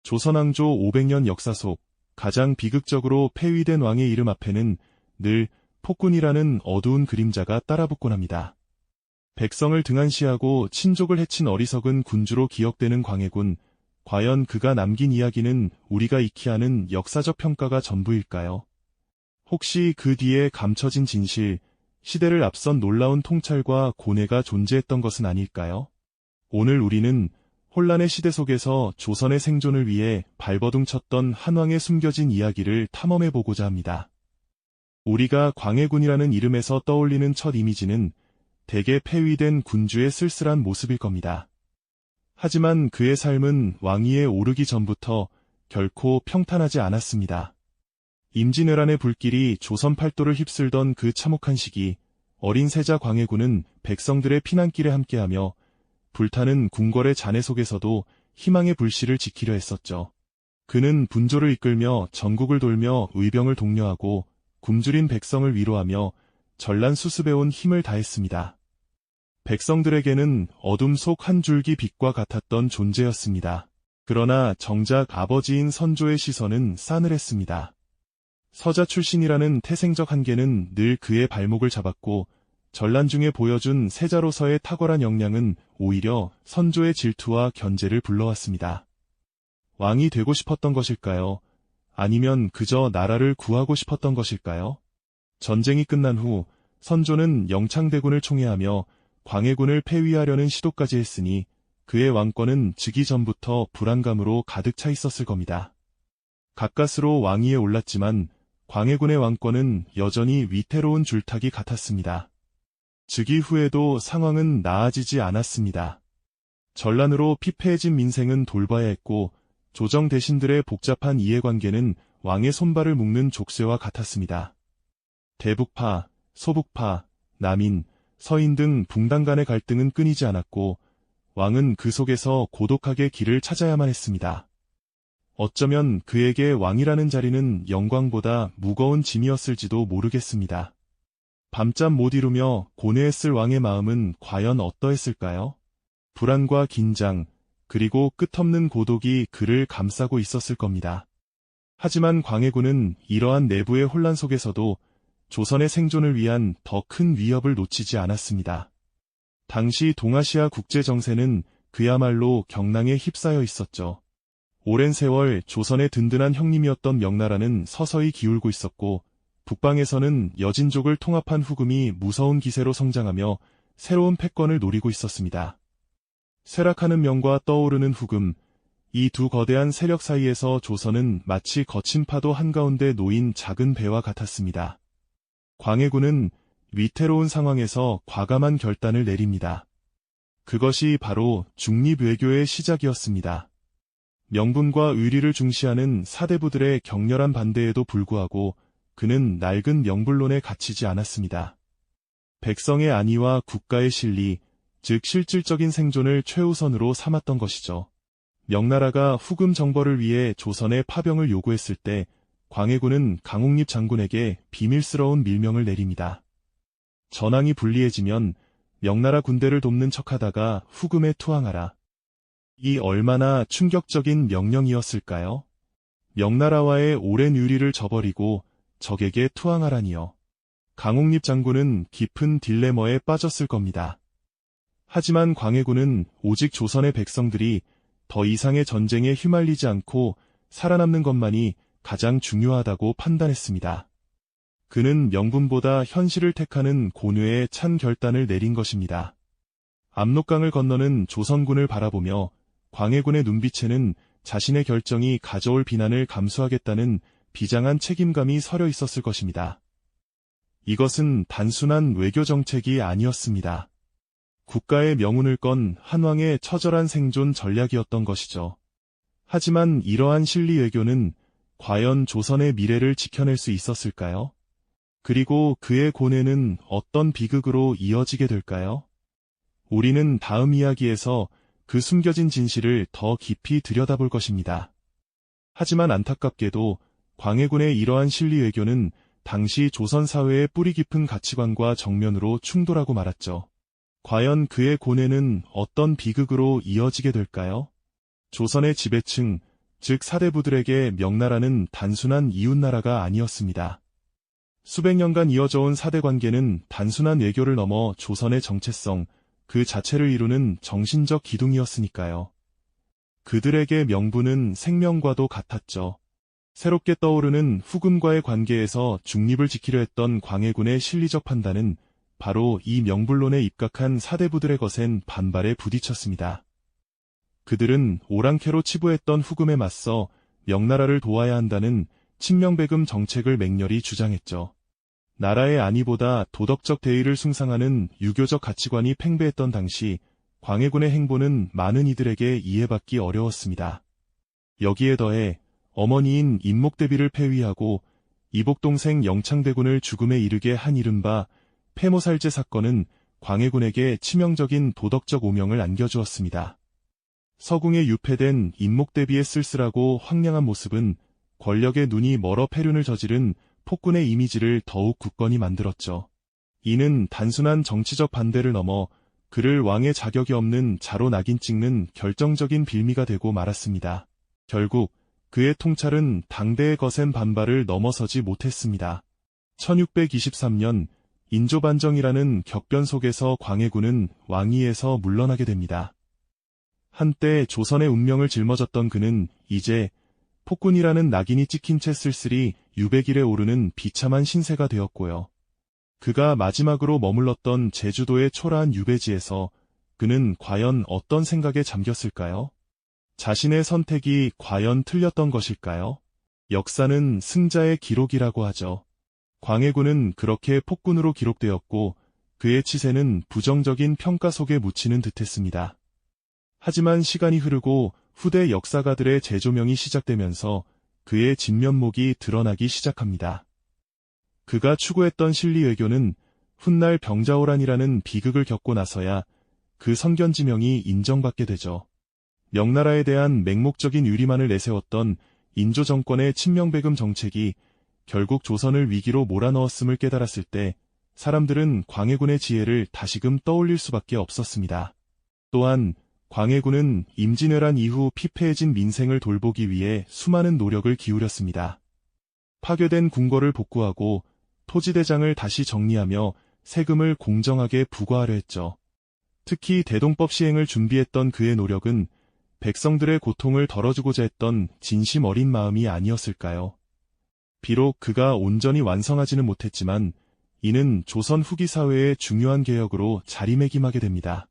조선왕조 500년 역사 속 가장 비극적으로 폐위된 왕의 이름 앞에는 늘 폭군이라는 어두운 그림자가 따라붙곤 합니다. 백성을 등한시하고 친족을 해친 어리석은 군주로 기억되는 광해군, 과연 그가 남긴 이야기는 우리가 익히 아는 역사적 평가가 전부일까요? 혹시 그 뒤에 감춰진 진실, 시대를 앞선 놀라운 통찰과 고뇌가 존재했던 것은 아닐까요? 오늘 우리는 혼란의 시대 속에서 조선의 생존을 위해 발버둥 쳤던 한왕의 숨겨진 이야기를 탐험해보고자 합니다. 우리가 광해군이라는 이름에서 떠올리는 첫 이미지는 대개 폐위된 군주의 쓸쓸한 모습일 겁니다. 하지만 그의 삶은 왕위에 오르기 전부터 결코 평탄하지 않았습니다. 임진왜란의 불길이 조선 팔도를 휩쓸던 그 참혹한 시기, 어린 세자 광해군은 백성들의 피난길에 함께하며 불타는 궁궐의 잔해 속에서도 희망의 불씨를 지키려 했었죠. 그는 분조를 이끌며 전국을 돌며 의병을 독려하고 굶주린 백성을 위로하며 전란 수습해온 힘을 다했습니다. 백성들에게는 어둠 속 한 줄기 빛과 같았던 존재였습니다. 그러나 정작 아버지인 선조의 시선은 싸늘했습니다. 서자 출신이라는 태생적 한계는 늘 그의 발목을 잡았고 전란 중에 보여준 세자로서의 탁월한 역량은 오히려 선조의 질투와 견제를 불러왔습니다. 왕이 되고 싶었던 것일까요? 아니면 그저 나라를 구하고 싶었던 것일까요? 전쟁이 끝난 후 선조는 영창대군을 총애하며 광해군을 폐위하려는 시도까지 했으니 그의 왕권은 즉위 전부터 불안감으로 가득 차 있었을 겁니다. 가까스로 왕위에 올랐지만 광해군의 왕권은 여전히 위태로운 줄타기 같았습니다. 즉위 후에도 상황은 나아지지 않았습니다. 전란으로 피폐해진 민생은 돌봐야 했고 조정 대신들의 복잡한 이해관계는 왕의 손발을 묶는 족쇄와 같았습니다. 대북파, 소북파, 남인, 서인 등 붕당 간의 갈등은 끊이지 않았고 왕은 그 속에서 고독하게 길을 찾아야만 했습니다. 어쩌면 그에게 왕이라는 자리는 영광보다 무거운 짐이었을지도 모르겠습니다. 밤잠 못 이루며 고뇌했을 왕의 마음은 과연 어떠했을까요? 불안과 긴장, 그리고 끝없는 고독이 그를 감싸고 있었을 겁니다. 하지만 광해군은 이러한 내부의 혼란 속에서도 조선의 생존을 위한 더 큰 위협을 놓치지 않았습니다. 당시 동아시아 국제정세는 그야말로 경랑에 휩싸여 있었죠. 오랜 세월 조선의 든든한 형님이었던 명나라는 서서히 기울고 있었고 북방에서는 여진족을 통합한 후금이 무서운 기세로 성장하며 새로운 패권을 노리고 있었습니다. 쇠락하는 명과 떠오르는 후금, 이 두 거대한 세력 사이에서 조선은 마치 거친 파도 한가운데 놓인 작은 배와 같았습니다. 광해군은 위태로운 상황에서 과감한 결단을 내립니다. 그것이 바로 중립외교의 시작이었습니다. 명분과 의리를 중시하는 사대부들의 격렬한 반대에도 불구하고 그는 낡은 명분론에 갇히지 않았습니다. 백성의 안위와 국가의 실리, 즉 실질적인 생존을 최우선으로 삼았던 것이죠. 명나라가 후금 정벌을 위해 조선의 파병을 요구했을 때 광해군은 강홍립 장군에게 비밀스러운 밀명을 내립니다. 전황이 불리해지면 명나라 군대를 돕는 척하다가 후금에 투항하라. 이 얼마나 충격적인 명령이었을까요? 명나라와의 오랜 유리를 저버리고 적에게 투항하라니요. 강홍립 장군은 깊은 딜레머에 빠졌을 겁니다. 하지만 광해군은 오직 조선의 백성들이 더 이상의 전쟁에 휘말리지 않고 살아남는 것만이 가장 중요하다고 판단했습니다. 그는 명분보다 현실을 택하는 고뇌에 찬 결단을 내린 것입니다. 압록강을 건너는 조선군을 바라보며 광해군의 눈빛에는 자신의 결정이 가져올 비난을 감수하겠다는 비장한 책임감이 서려 있었을 것입니다. 이것은 단순한 외교 정책이 아니었습니다. 국가의 명운을 건 한왕의 처절한 생존 전략이었던 것이죠. 하지만 이러한 실리 외교는 과연 조선의 미래를 지켜낼 수 있었을까요? 그리고 그의 고뇌는 어떤 비극으로 이어지게 될까요? 우리는 다음 이야기에서 그 숨겨진 진실을 더 깊이 들여다볼 것입니다. 하지만 안타깝게도 광해군의 이러한 실리 외교는 당시 조선 사회의 뿌리 깊은 가치관과 정면으로 충돌하고 말았죠. 과연 그의 고뇌는 어떤 비극으로 이어지게 될까요? 조선의 지배층, 즉 사대부들에게 명나라는 단순한 이웃나라가 아니었습니다. 수백 년간 이어져 온 사대 관계는 단순한 외교를 넘어 조선의 정체성, 그 자체를 이루는 정신적 기둥이었으니까요. 그들에게 명분은 생명과도 같았죠. 새롭게 떠오르는 후금과의 관계에서 중립을 지키려 했던 광해군의 실리적 판단은 바로 이 명분론에 입각한 사대부들의 거센 반발에 부딪혔습니다. 그들은 오랑캐로 치부했던 후금에 맞서 명나라를 도와야 한다는 친명배금 정책을 맹렬히 주장했죠. 나라의 안위보다 도덕적 대의를 숭상하는 유교적 가치관이 팽배했던 당시 광해군의 행보는 많은 이들에게 이해받기 어려웠습니다. 여기에 더해 어머니인 인목대비를 폐위하고 이복동생 영창대군을 죽음에 이르게 한 이른바 폐모살제 사건은 광해군에게 치명적인 도덕적 오명을 안겨주었습니다. 서궁에 유폐된 인목대비의 쓸쓸하고 황량한 모습은 권력의 눈이 멀어 폐륜을 저지른 폭군의 이미지를 더욱 굳건히 만들었죠. 이는 단순한 정치적 반대를 넘어 그를 왕의 자격이 없는 자로 낙인 찍는 결정적인 빌미가 되고 말았습니다. 결국 그의 통찰은 당대의 거센 반발을 넘어서지 못했습니다. 1623년 인조반정이라는 격변 속에서 광해군은 왕위에서 물러나게 됩니다. 한때 조선의 운명을 짊어졌던 그는 이제 폭군이라는 낙인이 찍힌 채 쓸쓸히 유백일에 오르는 비참한 신세가 되었고요. 그가 마지막으로 머물렀던 제주도의 초라한 유배지에서 그는 과연 어떤 생각에 잠겼을까요? 자신의 선택이 과연 틀렸던 것일까요? 역사는 승자의 기록이라고 하죠. 광해군은 그렇게 폭군으로 기록되었고 그의 치세는 부정적인 평가 속에 묻히는 듯했습니다. 하지만 시간이 흐르고 후대 역사가들의 재조명이 시작되면서 그의 진면목이 드러나기 시작합니다. 그가 추구했던 실리외교는 훗날 병자호란이라는 비극을 겪고 나서야 그 선견지명이 인정받게 되죠. 명나라에 대한 맹목적인 유리만을 내세웠던 인조 정권의 친명배금 정책이 결국 조선을 위기로 몰아넣었음을 깨달았을 때 사람들은 광해군의 지혜를 다시금 떠올릴 수밖에 없었습니다. 또한 광해군은 임진왜란 이후 피폐해진 민생을 돌보기 위해 수많은 노력을 기울였습니다. 파괴된 궁궐을 복구하고 토지대장을 다시 정리하며 세금을 공정하게 부과하려 했죠. 특히 대동법 시행을 준비했던 그의 노력은 백성들의 고통을 덜어주고자 했던 진심 어린 마음이 아니었을까요? 비록 그가 온전히 완성하지는 못했지만 이는 조선 후기 사회의 중요한 개혁으로 자리매김하게 됩니다.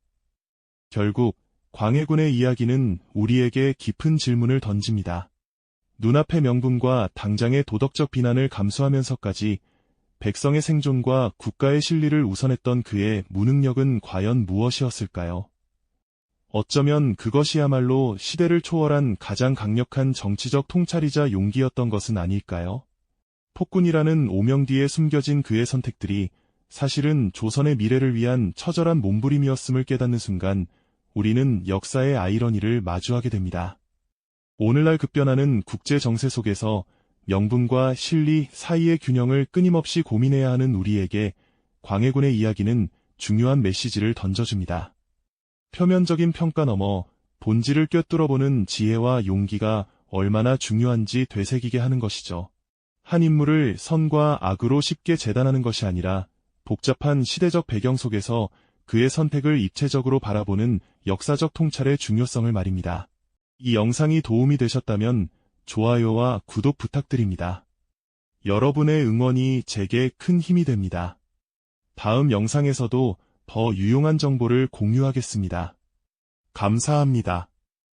결국 광해군의 이야기는 우리에게 깊은 질문을 던집니다. 눈앞의 명분과 당장의 도덕적 비난을 감수하면서까지 백성의 생존과 국가의 실리를 우선했던 그의 무능력은 과연 무엇이었을까요? 어쩌면 그것이야말로 시대를 초월한 가장 강력한 정치적 통찰이자 용기였던 것은 아닐까요? 폭군이라는 오명 뒤에 숨겨진 그의 선택들이 사실은 조선의 미래를 위한 처절한 몸부림이었음을 깨닫는 순간 우리는 역사의 아이러니를 마주하게 됩니다. 오늘날 급변하는 국제 정세 속에서 명분과 실리 사이의 균형을 끊임없이 고민해야 하는 우리에게 광해군의 이야기는 중요한 메시지를 던져줍니다. 표면적인 평가 넘어 본질을 꿰뚫어보는 지혜와 용기가 얼마나 중요한지 되새기게 하는 것이죠. 한 인물을 선과 악으로 쉽게 재단하는 것이 아니라 복잡한 시대적 배경 속에서 그의 선택을 입체적으로 바라보는 역사적 통찰의 중요성을 말입니다. 이 영상이 도움이 되셨다면 좋아요와 구독 부탁드립니다. 여러분의 응원이 제게 큰 힘이 됩니다. 다음 영상에서도 더 유용한 정보를 공유하겠습니다. 감사합니다.